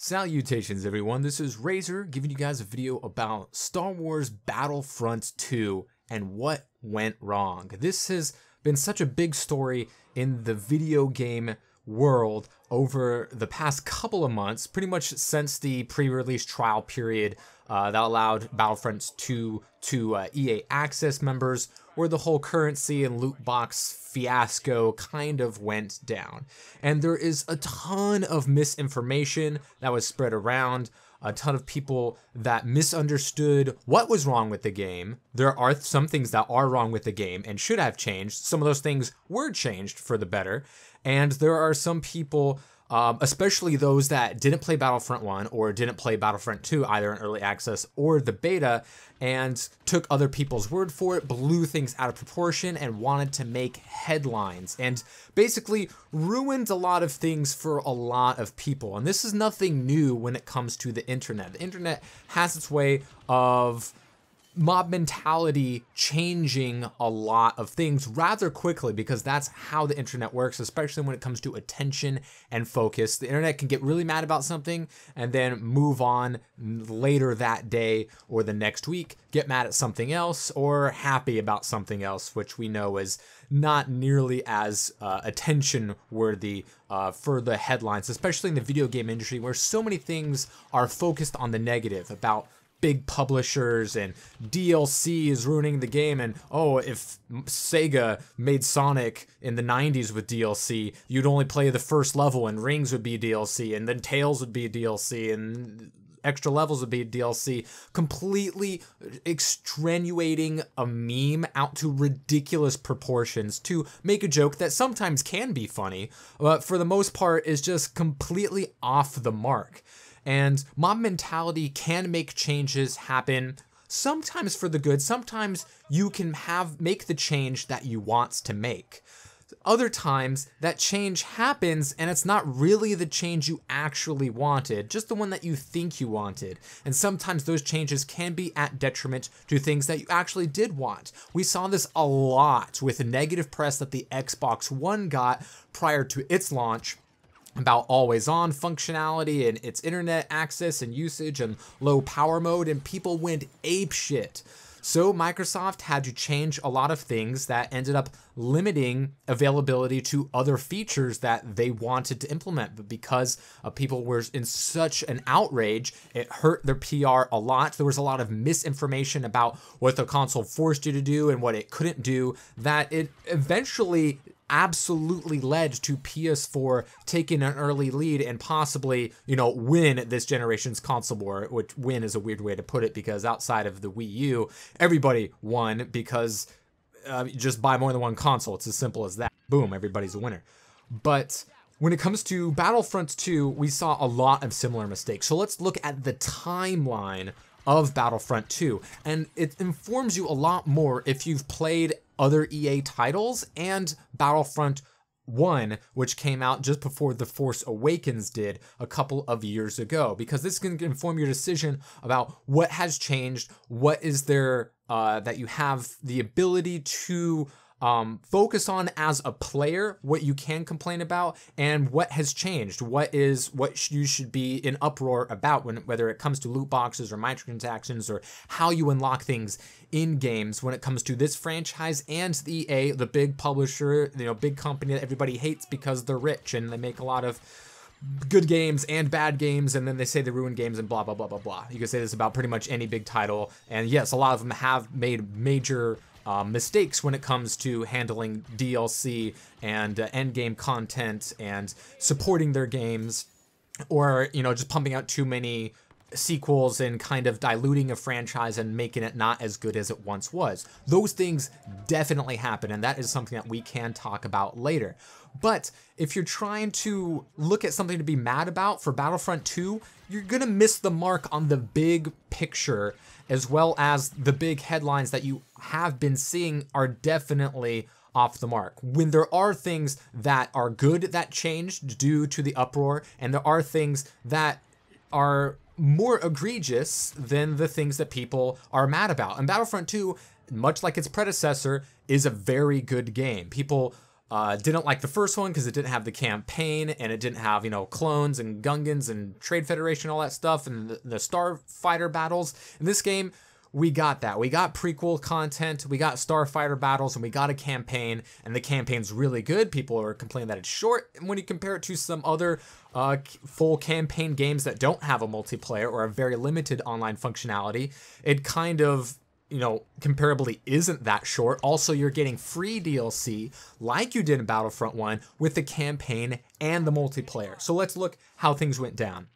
Salutations everyone, this is Razor giving you guys a video about Star Wars Battlefront 2 and what went wrong. This has been such a big story in the video game world over the past couple of months, pretty much since the pre-release trial period that allowed Battlefront 2 to EA Access members, where the whole currency and loot box fiasco kind of went down. And there is a ton of misinformation that was spread around, a ton of people that misunderstood what was wrong with the game. There are some things that are wrong with the game and should have changed. Some of those things were changed for the better. And there are some people, especially those that didn't play Battlefront 1 or didn't play Battlefront 2, either in early access or the beta, and took other people's word for it, blew things out of proportion, and wanted to make headlines, and basically ruined a lot of things for a lot of people. And this is nothing new when it comes to the internet. The internet has its way of mob mentality changing a lot of things rather quickly, because that's how the internet works, especially when it comes to attention and focus. The internet can get really mad about something and then move on later that day or the next week, get mad at something else, or happy about something else, which we know is not nearly as attention worthy for the headlines, especially in the video game industry, where so many things are focused on the negative about big publishers and DLC is ruining the game, and oh, if Sega made Sonic in the 90s with DLC, you'd only play the first level and Rings would be DLC, and then Tails would be DLC, and extra levels would be DLC, completely extenuating a meme out to ridiculous proportions to make a joke that sometimes can be funny, but for the most part is just completely off the mark. And mob mentality can make changes happen, sometimes for the good, sometimes you can make the change that you want to make. Other times, that change happens and it's not really the change you actually wanted, just the one that you think you wanted. And sometimes those changes can be at detriment to things that you actually did want. We saw this a lot with the negative press that the Xbox One got prior to its launch, about always-on functionality and its internet access and usage and low power mode, and people went apeshit. So Microsoft had to change a lot of things that ended up limiting availability to other features that they wanted to implement. But because people were in such an outrage, it hurt their PR a lot. There was a lot of misinformation about what the console forced you to do and what it couldn't do, that it eventually absolutely led to PS4 taking an early lead and possibly, win this generation's console war, which win is a weird way to put it, because outside of the Wii U, everybody won because just buy more than one console. It's as simple as that. Boom, everybody's a winner. But when it comes to Battlefront 2, we saw a lot of similar mistakes. So let's look at the timeline of Battlefront 2, and it informs you a lot more if you've played other EA titles and Battlefront 1, which came out just before The Force Awakens did a couple of years ago, because this can inform your decision about what has changed, what is there that you have the ability to focus on as a player, what you can complain about, and what has changed, what you should be in uproar about, whether it comes to loot boxes or microtransactions or how you unlock things in games when it comes to this franchise and the EA, the big publisher, big company that everybody hates because they're rich and they make a lot of good games and bad games, and then they say they ruin games and blah, blah, blah, blah, blah. You can say this about pretty much any big title, and yes, a lot of them have made major mistakes when it comes to handling DLC and endgame content and supporting their games, or just pumping out too many sequels and kind of diluting a franchise and making it not as good as it once was. Those things definitely happen, and that is something that we can talk about later. But if you're trying to look at something to be mad about for Battlefront 2, you're gonna miss the mark on the big picture, as well as the big headlines that you have been seeing are definitely off the mark. When there are things that are good that changed due to the uproar, and there are things that are more egregious than the things that people are mad about. And Battlefront 2, much like its predecessor, is a very good game. People didn't like the first one because it didn't have the campaign and it didn't have, clones and Gungans and Trade Federation, all that stuff, and the Starfighter battles. In this game, we got that. We got prequel content, we got Starfighter battles, and we got a campaign, and the campaign's really good. People are complaining that it's short, and when you compare it to some other full campaign games that don't have a multiplayer or a very limited online functionality, it kind of, comparably isn't that short. Also, you're getting free DLC like you did in Battlefront 1 with the campaign and the multiplayer. So let's look how things went down.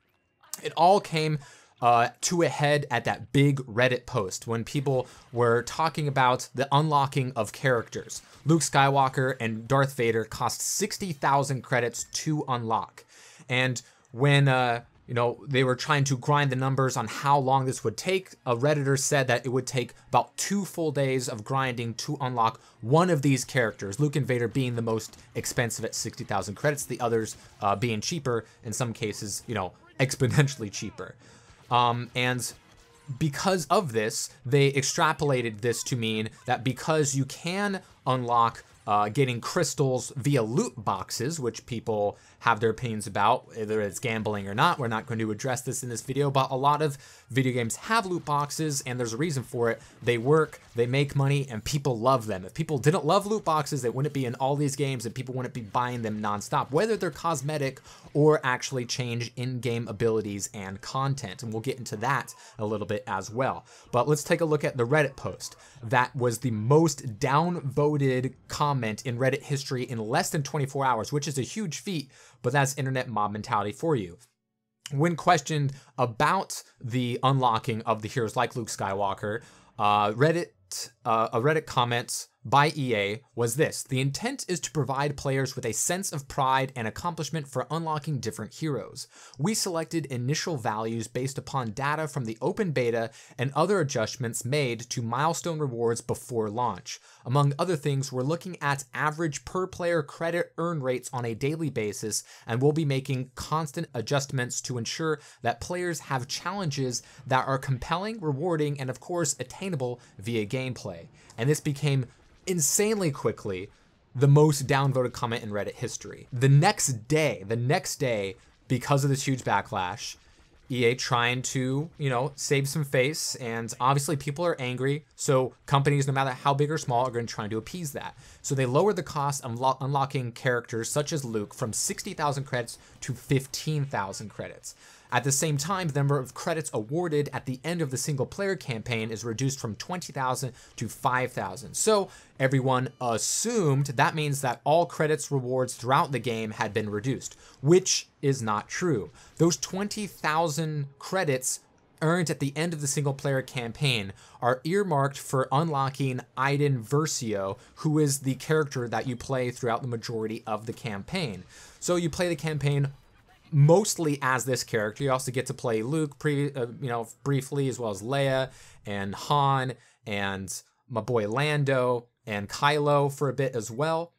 It all came to a head at that big Reddit post when people were talking about the unlocking of characters. Luke Skywalker and Darth Vader cost 60,000 credits to unlock. And when, they were trying to grind the numbers on how long this would take, a Redditor said that it would take about 2 full days of grinding to unlock one of these characters, Luke and Vader being the most expensive at 60,000 credits, the others being cheaper, in some cases, exponentially cheaper. And because of this, they extrapolated this to mean that because you can unlock getting crystals via loot boxes, which people have their opinions about, whether it's gambling or not. We're not going to address this in this video, but a lot of video games have loot boxes, and there's a reason for it. They work, they make money, and people love them. If people didn't love loot boxes, they wouldn't be in all these games, and people wouldn't be buying them nonstop, whether they're cosmetic or actually change in-game abilities and content. And we'll get into that a little bit as well. But let's take a look at the Reddit post. That was the most downvoted comment in Reddit history in less than 24 hours, which is a huge feat, but that's internet mob mentality for you. When questioned about the unlocking of the heroes like Luke Skywalker, a Reddit comments by EA was this: the intent is to provide players with a sense of pride and accomplishment for unlocking different heroes. We selected initial values based upon data from the open beta and other adjustments made to milestone rewards before launch. Among other things, we're looking at average per player credit earn rates on a daily basis, and we'll be making constant adjustments to ensure that players have challenges that are compelling, rewarding, and of course attainable via gameplay. And this became insanely quickly the most downvoted comment in Reddit history. The next day, because of this huge backlash, EA trying to, save some face, and obviously people are angry, so companies, no matter how big or small, are going to try to appease that. So they lowered the cost of unlocking characters such as Luke from 60,000 credits to 15,000 credits. At the same time, the number of credits awarded at the end of the single-player campaign is reduced from 20,000 to 5,000. So everyone assumed that means that all credits rewards throughout the game had been reduced, which is not true. Those 20,000 credits earned at the end of the single-player campaign are earmarked for unlocking Iden Versio, who is the character that you play throughout the majority of the campaign. So you play the campaign mostly as this character. You also get to play Luke briefly, as well as Leia and Han and my boy Lando and Kylo for a bit as well.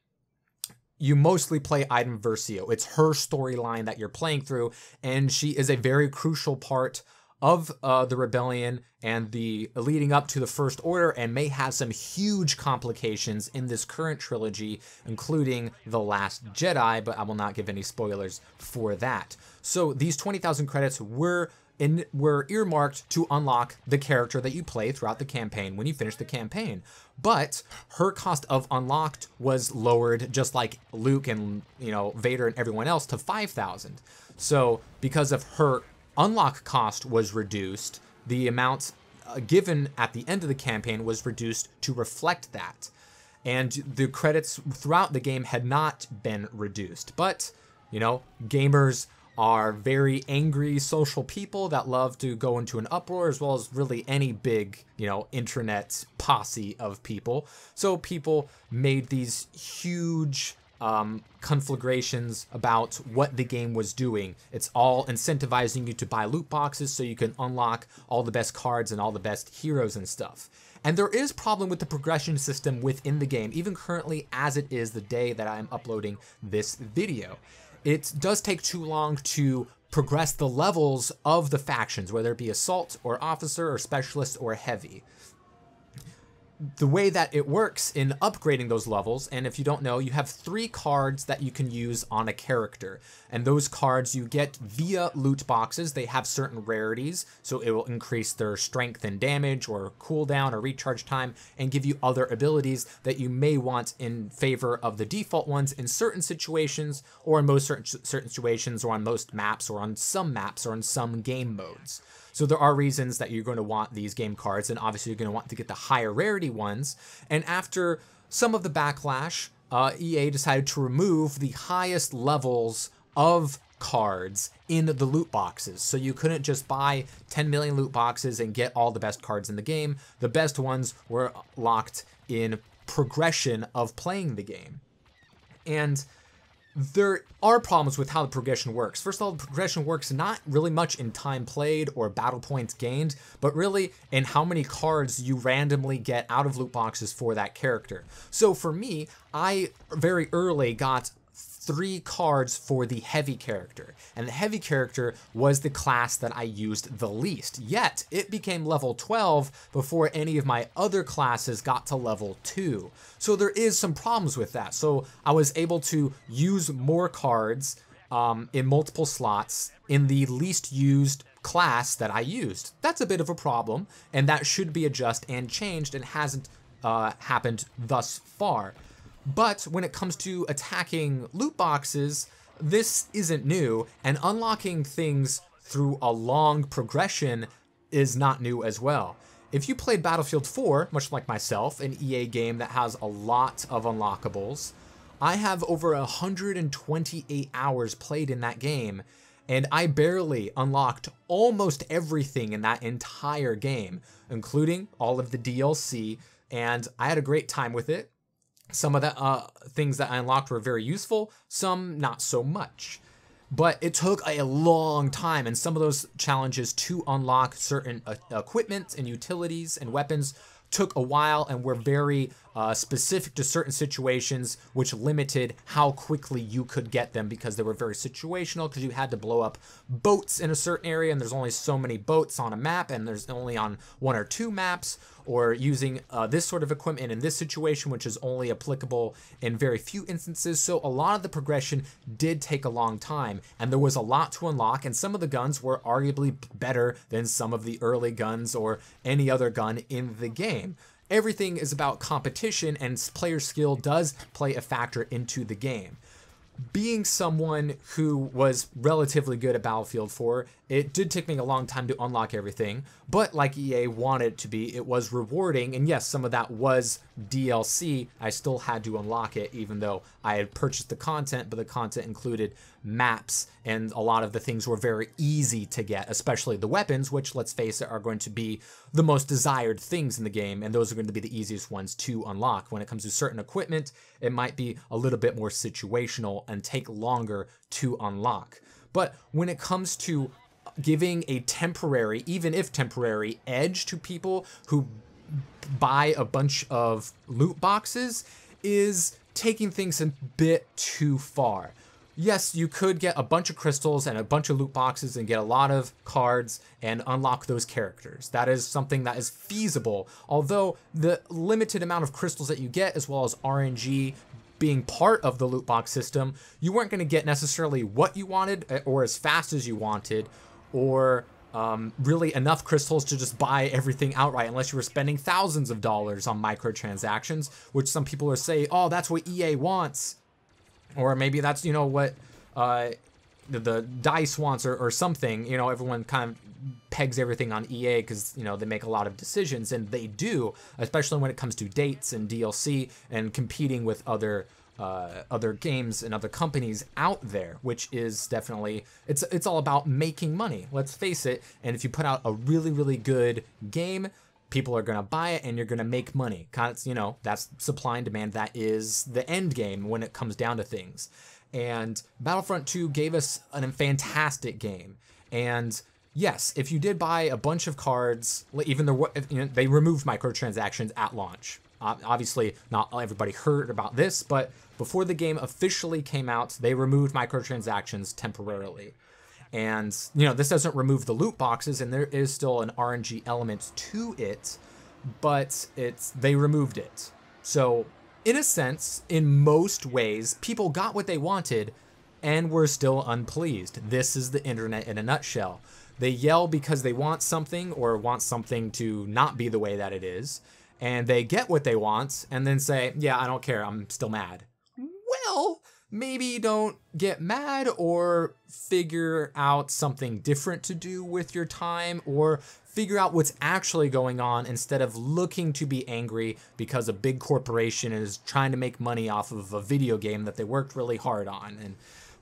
You mostly play Iden Versio. It's her storyline that you're playing through, and she is a very crucial part of the rebellion and the leading up to the First Order, and may have some huge complications in this current trilogy, including The Last Jedi, but I will not give any spoilers for that. So these 20,000 credits were earmarked to unlock the character that you play throughout the campaign when you finish the campaign. But her cost of unlocked was lowered, just like Luke and Vader and everyone else, to 5,000. So because of her unlock cost was reduced, the amount given at the end of the campaign was reduced to reflect that. And the credits throughout the game had not been reduced. But, gamers are very angry social people that love to go into an uproar, as well as really any big, internet posse of people. So people made these huge conflagrations about what the game was doing. It's all incentivizing you to buy loot boxes so you can unlock all the best cards and all the best heroes and stuff. And there is problem with the progression system within the game, even currently as it is the day that I'm uploading this video. It does take too long to progress the levels of the factions, whether it be assault or officer or specialist or heavy. the way that it works in upgrading those levels, and if you don't know, you have 3 cards that you can use on a character, and those cards you get via loot boxes. They have certain rarities, so it will increase their strength and damage or cooldown or recharge time, and give you other abilities that you may want in favor of the default ones in certain situations, or in most certain situations, or on most maps, or on some maps, or in some game modes. So there are reasons that you're going to want these game cards, and obviously you're going to want to get the higher rarity ones. And after some of the backlash, EA decided to remove the highest levels of cards in the loot boxes. So you couldn't just buy 10 million loot boxes and get all the best cards in the game. The best ones were locked in progression of playing the game. And there are problems with how the progression works. First of all, the progression works not really much in time played or battle points gained, but really in how many cards you randomly get out of loot boxes for that character. So for me, I very early got 3 cards for the heavy character, and the heavy character was the class that I used the least, yet it became level 12 before any of my other classes got to level 2. So there is some problems with that. So I was able to use more cards in multiple slots in the least used class that I used. That's a bit of a problem, and that should be adjusted and changed, and hasn't happened thus far. But when it comes to attacking loot boxes, this isn't new, and unlocking things through a long progression is not new as well. If you played Battlefield 4, much like myself, an EA game that has a lot of unlockables, I have over 128 hours played in that game, and I barely unlocked almost everything in that entire game, including all of the DLC, and I had a great time with it. Some of the things that I unlocked were very useful, some not so much. But it took a long time, and some of those challenges to unlock certain equipment and utilities and weapons took a while and were very specific to certain situations, which limited how quickly you could get them because they were very situational, because you had to blow up boats in a certain area and there's only so many boats on a map and there's only on 1 or 2 maps, or using this sort of equipment in this situation, which is only applicable in very few instances. So a lot of the progression did take a long time, and there was a lot to unlock, and some of the guns were arguably better than some of the early guns or any other gun in the game. Everything is about competition, and player skill does play a factor into the game. Being someone who was relatively good at Battlefield 4, it did take me a long time to unlock everything, but like EA wanted it to be, it was rewarding, and yes, some of that was DLC. I still had to unlock it, even though I had purchased the content, but the content included maps, and a lot of the things were very easy to get, especially the weapons, which, let's face it, are going to be the most desired things in the game, and those are going to be the easiest ones to unlock. When it comes to certain equipment, it might be a little bit more situational and take longer to unlock. But when it comes to giving a temporary, even if temporary, edge to people who buy a bunch of loot boxes, is taking things a bit too far. Yes, you could get a bunch of crystals and a bunch of loot boxes and get a lot of cards and unlock those characters. That is something that is feasible, although the limited amount of crystals that you get, as well as RNG being part of the loot box system, you weren't going to get necessarily what you wanted or as fast as you wanted, or really enough crystals to just buy everything outright, unless you were spending thousands of dollars on microtransactions, which some people are saying, oh, that's what EA wants. Or maybe that's, you know, what the DICE wants, or something. You know, everyone kind of pegs everything on EA because, you know, they make a lot of decisions, and they do, especially when it comes to dates and DLC and competing with other games and other companies out there, which is definitely, it's all about making money, let's face it. And if you put out a really, really good game, people are going to buy it and you're going to make money. You know, that's supply and demand. That is the end game when it comes down to things. And Battlefront 2 gave us a fantastic game. And yes, if you did buy a bunch of cards, even though, you know, they removed microtransactions at launch. Obviously, not everybody heard about this, but before the game officially came out, they removed microtransactions temporarily. And, you know, this doesn't remove the loot boxes, and there is still an RNG element to it, but they removed it. So in a sense, in most ways, people got what they wanted and were still unpleased. This is the internet in a nutshell. They yell because they want something or want something to not be the way that it is, and they get what they want and then say, yeah, I don't care, I'm still mad. Well, maybe don't get mad, or figure out something different to do with your time, or figure out what's actually going on instead of looking to be angry because a big corporation is trying to make money off of a video game that they worked really hard on and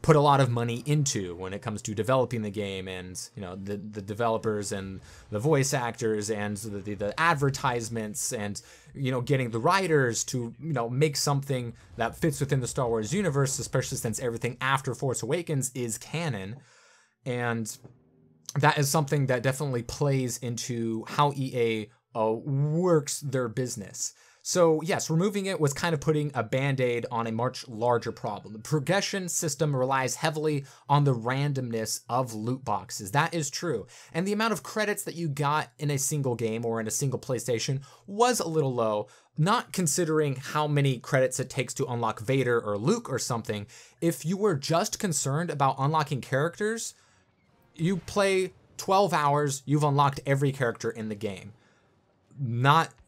put a lot of money into when it comes to developing the game, and the developers and the voice actors and the advertisements, and getting the writers to make something that fits within the Star Wars universe, especially since everything after Force Awakens is canon. And that is something that definitely plays into how EA works their business. So yes, removing it was kind of putting a band-aid on a much larger problem. The progression system relies heavily on the randomness of loot boxes. That is true. And the amount of credits that you got in a single game or in a single PlayStation was a little low, not considering how many credits it takes to unlock Vader or Luke or something. If you were just concerned about unlocking characters, you play 12 hours, you've unlocked every character in the game.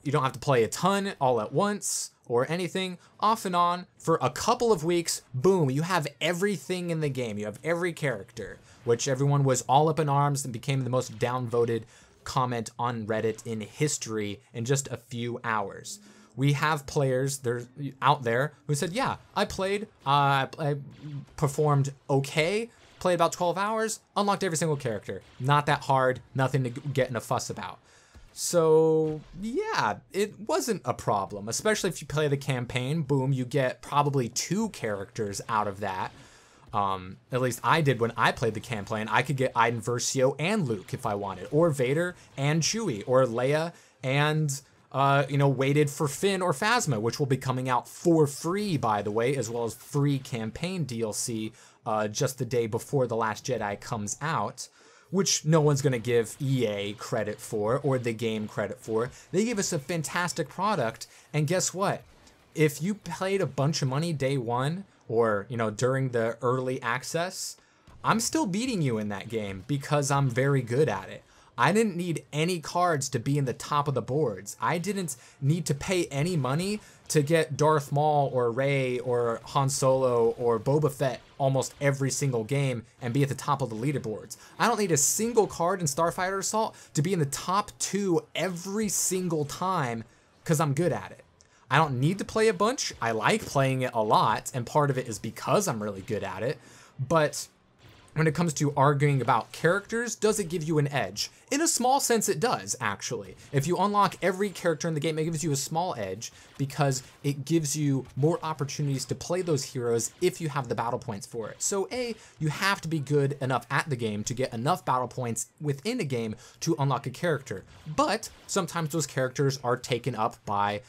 You don't have to play a ton all at once or anything. Off and on for a couple of weeks, boom, you have everything in the game. You have every character, which everyone was all up in arms and became the most downvoted comment on Reddit in history in just a few hours. We have players out there who said, yeah, I played, I performed okay, played about 12 hours, unlocked every single character. Not that hard, nothing to get in a fuss about. So yeah, it wasn't a problem, especially if you play the campaign. Boom, you get probably 2 characters out of that. At least I did when I played the campaign. I could get Iden Versio and Luke if I wanted, or Vader and Chewie, or Leia and waited for Finn or Phasma, which will be coming out for free, by the way, as well as free campaign DLC just the day before The Last Jedi comes out, which no one's going to give EA credit for or the game credit for. They gave us a fantastic product, and guess what? If you paid a bunch of money day one or, during the early access, I'm still beating you in that game because I'm very good at it. I didn't need any cards to be in the top of the boards. I didn't need to pay any money to get Darth Maul or Rey or Han Solo or Boba Fett almost every single game and be at the top of the leaderboards. I don't need a single card in Starfighter Assault to be in the top 2 every single time because I'm good at it. I don't need to play a bunch. I like playing it a lot, and part of it is because I'm really good at it. But when it comes to arguing about characters, does it give you an edge? In a small sense, it does, actually. If you unlock every character in the game, it gives you a small edge because it gives you more opportunities to play those heroes if you have the battle points for it. So A, you have to be good enough at the game to get enough battle points within a game to unlock a character. But sometimes those characters are taken up by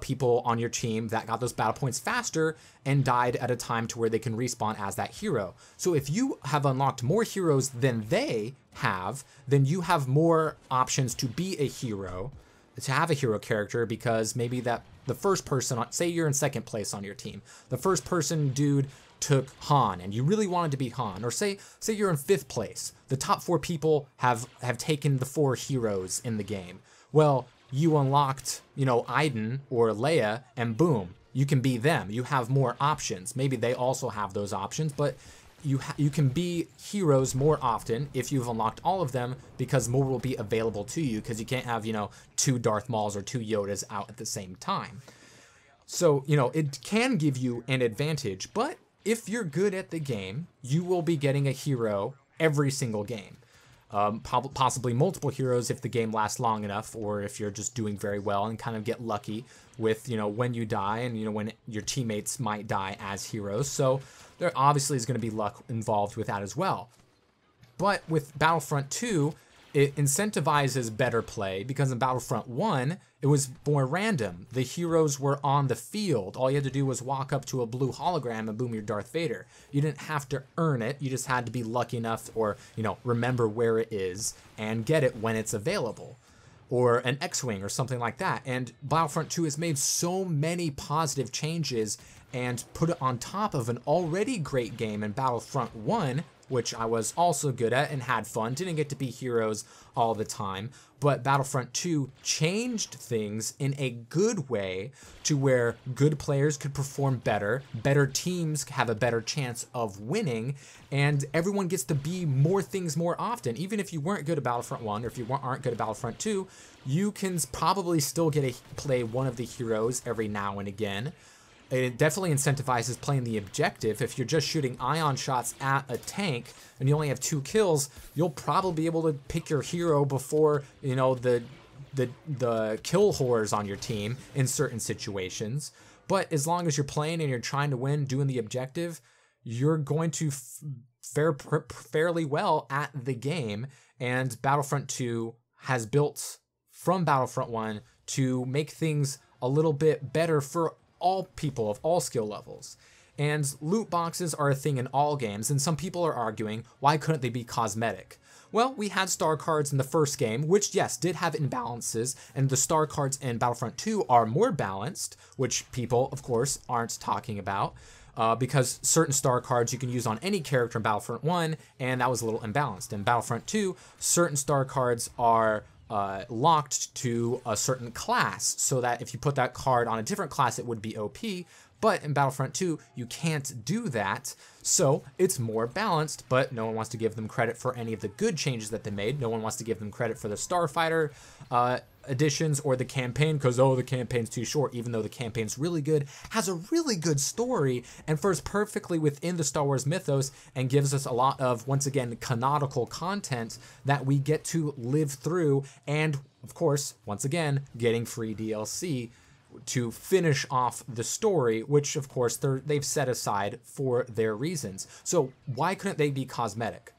people on your team that got those battle points faster and died at a time to where they can respawn as that hero. So if you have unlocked more heroes than they have, then you have more options to be a hero, to have a hero character, because maybe the first person, say you're in second place on your team, the first person dude took Han and you really wanted to be Han, or say you're in 5th place, the top 4 people have taken the 4 heroes in the game. Well, you unlocked, Iden or Leia, and boom, you can be them. You have more options. Maybe they also have those options, but you can be heroes more often if you've unlocked all of them, because more will be available to you, because you can't have, 2 Darth Mauls or 2 Yodas out at the same time. So, it can give you an advantage, but if you're good at the game, you will be getting a hero every single game. Possibly multiple heroes if the game lasts long enough, or if you're just doing very well and kind of get lucky with, when you die and, when your teammates might die as heroes. So there obviously is going to be luck involved with that as well. But with Battlefront 2, it incentivizes better play, because in Battlefront 1, it was more random. The heroes were on the field. All you had to do was walk up to a blue hologram and boom, you're Darth Vader. You didn't have to earn it. You just had to be lucky enough, or, remember where it is and get it when it's available. or an X-Wing or something like that. And Battlefront 2 has made so many positive changes and put it on top of an already great game in Battlefront 1, which I was also good at and had fun. Didn't get to be heroes all the time, but Battlefront 2 changed things in a good way to where good players could perform better teams have a better chance of winning, and everyone gets to be more things more often. Even if you weren't good at Battlefront 1 or if you aren't good at Battlefront 2, you can probably still get to play one of the heroes every now and again. It definitely incentivizes playing the objective. If you're just shooting ion shots at a tank and you only have 2 kills, you'll probably be able to pick your hero before, you know, the kill whores on your team in certain situations. But as long as you're playing and you're trying to win, doing the objective, you're going to fare fairly well at the game. And Battlefront 2 has built from Battlefront 1 to make things a little bit better for all people of all skill levels. And loot boxes are a thing in all games, and some people are arguing, why couldn't they be cosmetic? Well, we had star cards in the first game, which yes, did have imbalances, and the star cards in Battlefront 2 are more balanced, which people, of course, aren't talking about, because certain star cards you can use on any character in Battlefront 1, and that was a little imbalanced. In Battlefront 2, certain star cards are locked to a certain class, so that if you put that card on a different class, it would be OP. But in Battlefront 2, you can't do that, so it's more balanced, but no one wants to give them credit for any of the good changes that they made. No one wants to give them credit for the Starfighter additions or the campaign, because, oh, the campaign's too short, even though the campaign's really good, has a really good story, and fits perfectly within the Star Wars mythos, and gives us a lot of, once again, canonical content that we get to live through, and, of course, once again, getting free DLC to finish off the story, which, of course, they've set aside for their reasons. So why couldn't they be cosmetic?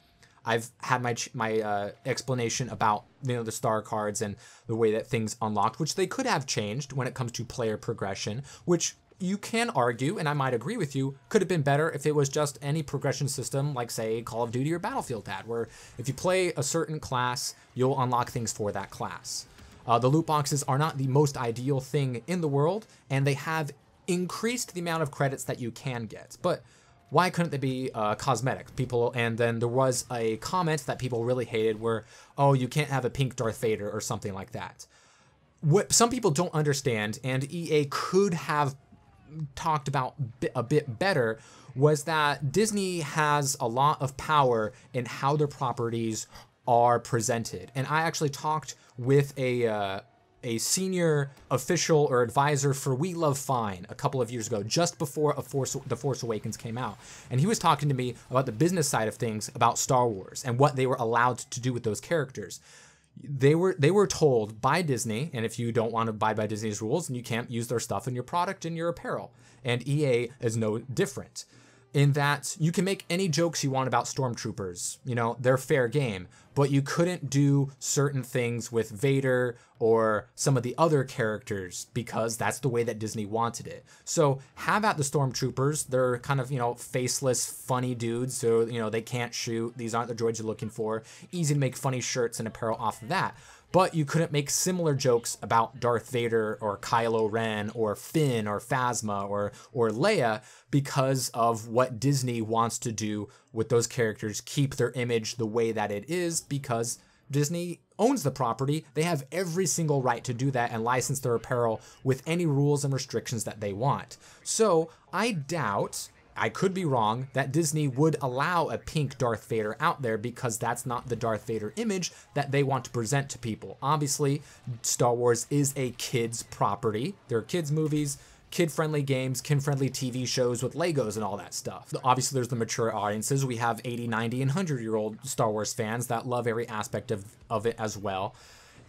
I've had my explanation about, you know, the star cards and the way that things unlocked, which they could have changed when it comes to player progression, which you can argue, and I might agree with you, could have been better if it was just any progression system like, say, Call of Duty or Battlefield had, where if you play a certain class, you'll unlock things for that class. The loot boxes are not the most ideal thing in the world, and they have increased the amount of credits that you can get. But why couldn't they be cosmetic? And then there was a comment that people really hated where, oh, you can't have a pink Darth Vader or something like that. What some people don't understand, and EA could have talked about a bit better, was that Disney has a lot of power in how their properties are presented. And I actually talked with a senior official or advisor for We Love Fine a couple of years ago, just before The Force Awakens came out. And he was talking to me about the business side of things about Star Wars and what they were allowed to do with those characters. They were told by Disney, and if you don't want to abide by Disney's rules, then you can't use their stuff in your product and your apparel. And EA is no different, in that you can make any jokes you want about stormtroopers. You know, they're fair game, but you couldn't do certain things with Vader or some of the other characters because that's the way that Disney wanted it. So have at the stormtroopers. They're kind of, you know, faceless, funny dudes, so, you know, they can't shoot. These aren't the droids you're looking for. Easy to make funny shirts and apparel off of that. But you couldn't make similar jokes about Darth Vader or Kylo Ren or Finn or Phasma or Leia because of what Disney wants to do with those characters, keep their image the way that it is, because Disney owns the property. They have every single right to do that and license their apparel with any rules and restrictions that they want. So I doubt, I could be wrong, that Disney would allow a pink Darth Vader out there because that's not the Darth Vader image that they want to present to people. Obviously, Star Wars is a kid's property. There are kids' movies, kid-friendly games, kid-friendly TV shows with Legos and all that stuff. Obviously, there's the mature audiences. We have 80, 90, and 100-year-old Star Wars fans that love every aspect of it as well,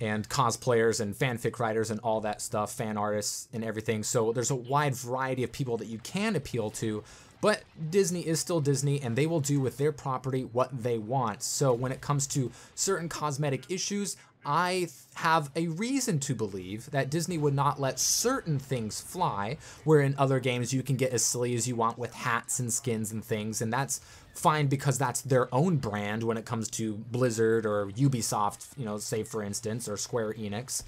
and cosplayers and fanfic writers and all that stuff, fan artists and everything. So there's a wide variety of people that you can appeal to. But Disney is still Disney, and they will do with their property what they want. So when it comes to certain cosmetic issues, I have a reason to believe that Disney would not let certain things fly, where in other games you can get as silly as you want with hats and skins and things, and that's fine because that's their own brand when it comes to Blizzard or Ubisoft, say for instance, or Square Enix.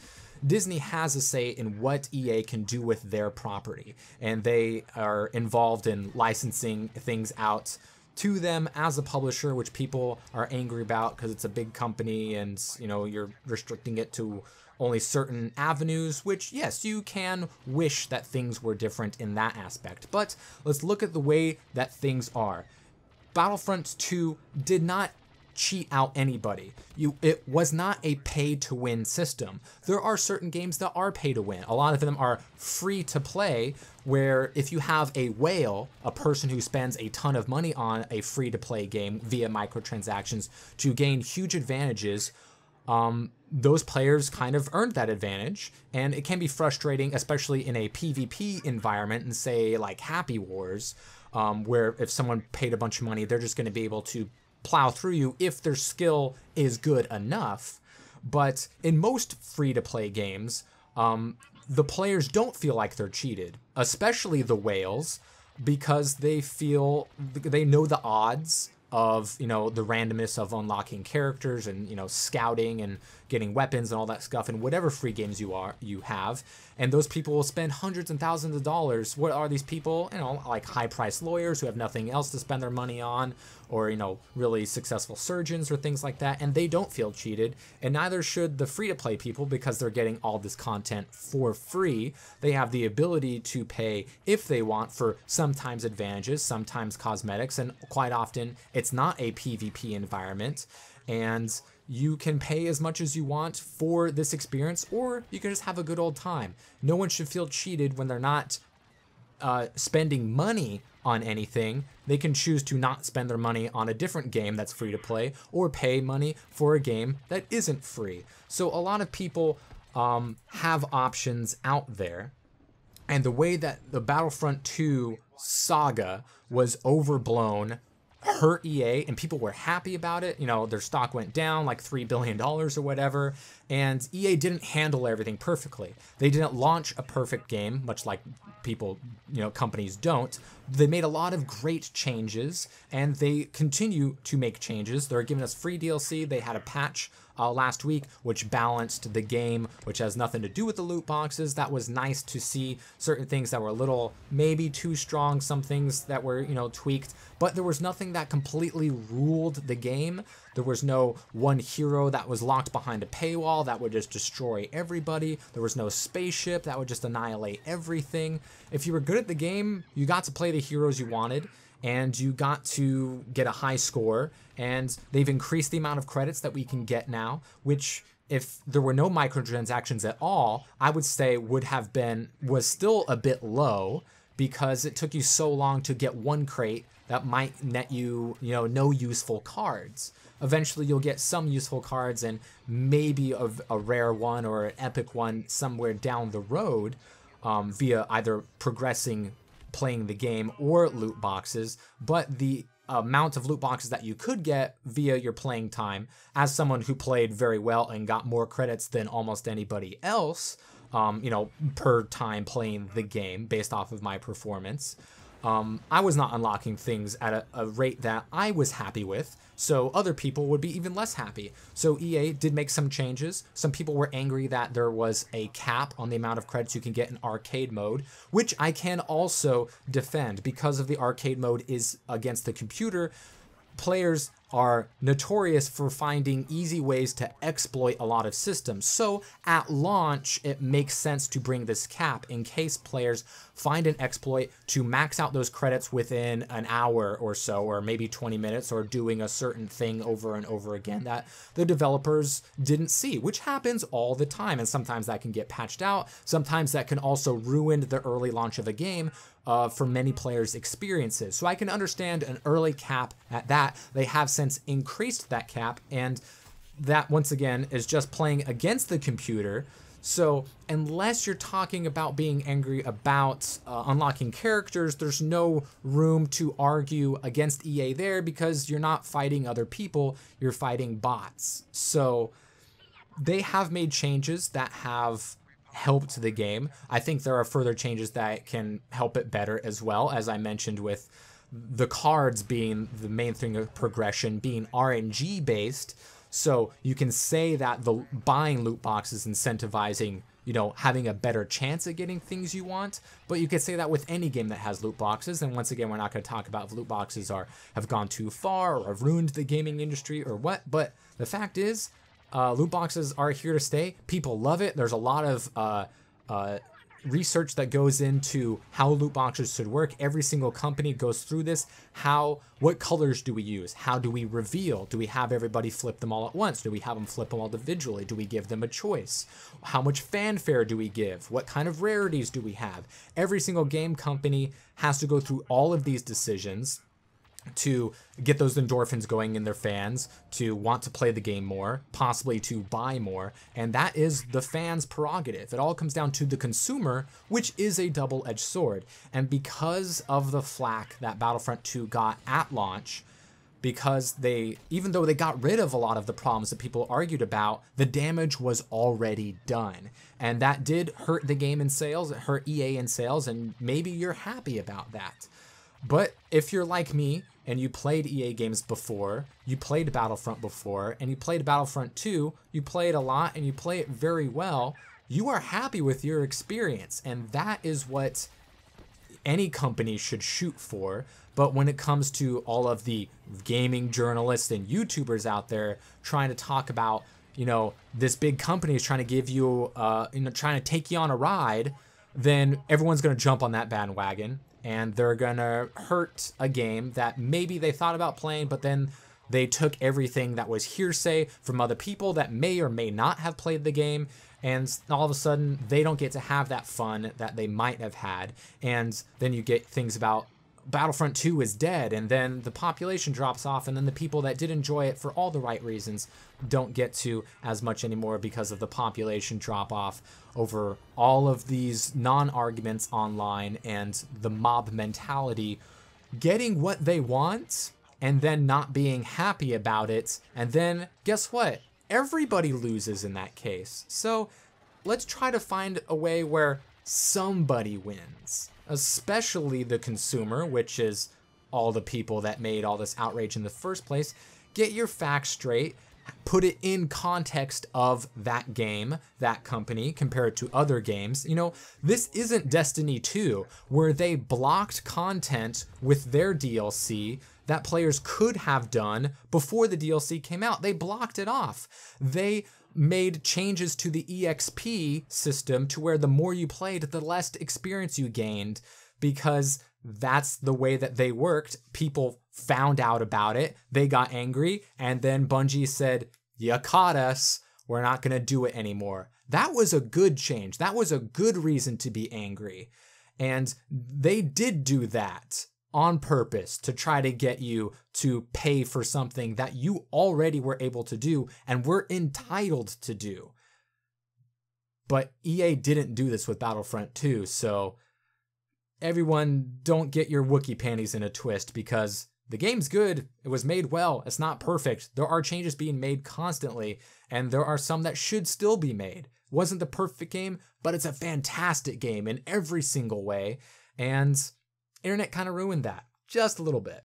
Disney has a say in what EA can do with their property, and they are involved in licensing things out to them as a publisher, which people are angry about because it's a big company and, you're restricting it to only certain avenues, which, yes, you can wish that things were different in that aspect. But let's look at the way that things are. Battlefront 2 did not cheat out anybody. It was not a pay-to-win system. There are certain games that are pay-to-win. A lot of them are free to play, where if you have a whale, a person who spends a ton of money on a free-to-play game via microtransactions to gain huge advantages, those players kind of earned that advantage, and it can be frustrating, especially in a PvP environment, and say like Happy Wars, where if someone paid a bunch of money, they're just going to be able to plow through you if their skill is good enough. But in most free-to-play games, the players don't feel like they're cheated, especially the whales, because they know the odds of, the randomness of unlocking characters and, scouting and getting weapons and all that stuff in whatever free games you have. And those people will spend hundreds and thousands of dollars. What are these people? Like high-priced lawyers who have nothing else to spend their money on, or, really successful surgeons or things like that, and they don't feel cheated, and neither should the free-to-play people, because they're getting all this content for free. They have the ability to pay if they want for sometimes advantages, sometimes cosmetics, and quite often it's not a PvP environment, and you can pay as much as you want for this experience, or you can just have a good old time. No one should feel cheated when they're not spending money on anything. They can choose to not spend their money on a different game that's free to play, or pay money for a game that isn't free. So a lot of people have options out there, and the way that the Battlefront 2 saga was overblown hurt EA, and people were happy about it. Their stock went down like $3 billion or whatever, and EA didn't handle everything perfectly. They didn't launch a perfect game, much like people, companies don't. They made a lot of great changes, and they continue to make changes. They're giving us free DLC. They had a patch last week which balanced the game, which has nothing to do with the loot boxes. That was nice to see. Certain things that were a little maybe too strong, some things that were, tweaked, but there was nothing that completely ruled the game. There was no one hero that was locked behind a paywall that would just destroy everybody. There was no spaceship that would just annihilate everything. If you were good at the game, you got to play the heroes you wanted, and you got to get a high score, and they've increased the amount of credits that we can get now, which, if there were no microtransactions at all, I would say was still a bit low, because it took you so long to get one crate that might net you, no useful cards. Eventually you'll get some useful cards, and maybe a rare one or an epic one somewhere down the road, via either playing the game or loot boxes. But the amount of loot boxes that you could get via your playing time, as someone who played very well and got more credits than almost anybody else, per time playing the game based off of my performance, I was not unlocking things at a rate that I was happy with, so other people would be even less happy. So EA did make some changes. Some people were angry that there was a cap on the amount of credits you can get in arcade mode, which I can also defend. Because of the arcade mode is against the computer, players are notorious for finding easy ways to exploit a lot of systems. So at launch, it makes sense to bring this cap in case players find an exploit to max out those credits within an hour or so, or maybe 20 minutes, or doing a certain thing over and over again that the developers didn't see, which happens all the time. And sometimes that can get patched out. Sometimes that can also ruin the early launch of a game for many players' experiences. So I can understand an early cap at that. They have since increased that cap, and that once again is just playing against the computer. So unless you're talking about being angry about unlocking characters, there's no room to argue against EA there, because you're not fighting other people, you're fighting bots. So they have made changes that have helped the game. I think there are further changes that can help it better as well, as I mentioned with the cards being the main thing of progression, being RNG based. So you can say that the buying loot boxes incentivizing, you know, having a better chance at getting things you want. But you could say that with any game that has loot boxes. And once again, we're not going to talk about if loot boxes have gone too far or have ruined the gaming industry or what. But the fact is, loot boxes are here to stay. People love it. There's a lot of research that goes into how loot boxes should work. Every single company goes through this. What colors do we use? How do we reveal? Do we have everybody flip them all at once? Do we have them flip them all individually? Do we give them a choice? How much fanfare do we give? What kind of rarities do we have? Every single game company has to go through all of these decisions to get those endorphins going in their fans, to want to play the game more, possibly to buy more, and that is the fans' prerogative. It all comes down to the consumer, which is a double-edged sword. And because of the flack that Battlefront 2 got at launch, because even though they got rid of a lot of the problems that people argued about, the damage was already done. And that did hurt the game in sales, it hurt EA in sales, and maybe you're happy about that. But if you're like me and you played EA games before, you played Battlefront before, and you played Battlefront 2, you play it a lot and you play it very well, you are happy with your experience. And that is what any company should shoot for. But when it comes to all of the gaming journalists and YouTubers out there trying to talk about, you know, this big company is trying to give you, trying to take you on a ride, then everyone's going to jump on that bandwagon. And they're gonna hurt a game that maybe they thought about playing, but then they took everything that was hearsay from other people that may or may not have played the game, and all of a sudden they don't get to have that fun that they might have had. And then you get things about Battlefront 2 is dead, and then the population drops off, and then the people that did enjoy it for all the right reasons don't get to as much anymore because of the population drop off over all of these non-arguments online and the mob mentality getting what they want and then not being happy about it. And then guess what? Everybody loses in that case. So let's try to find a way where somebody wins, especially the consumer, which is all the people that made all this outrage in the first place. Get your facts straight, put it in context of that game, that company, compare it to other games. You know, this isn't Destiny 2, where they blocked content with their DLC that players could have done before the DLC came out. They blocked it off. They made changes to the EXP system to where the more you played, the less experience you gained, because that's the way that they worked. People found out about it, they got angry, and then Bungie said, "You caught us, we're not going to do it anymore." That was a good change. That was a good reason to be angry. And they did do that on purpose to try to get you to pay for something that you already were able to do and were entitled to do. But EA didn't do this with Battlefront 2, so everyone, don't get your Wookiee panties in a twist, because the game's good, it was made well, it's not perfect, there are changes being made constantly, and there are some that should still be made. Wasn't the perfect game, but it's a fantastic game in every single way, and internet kind of ruined that, just a little bit.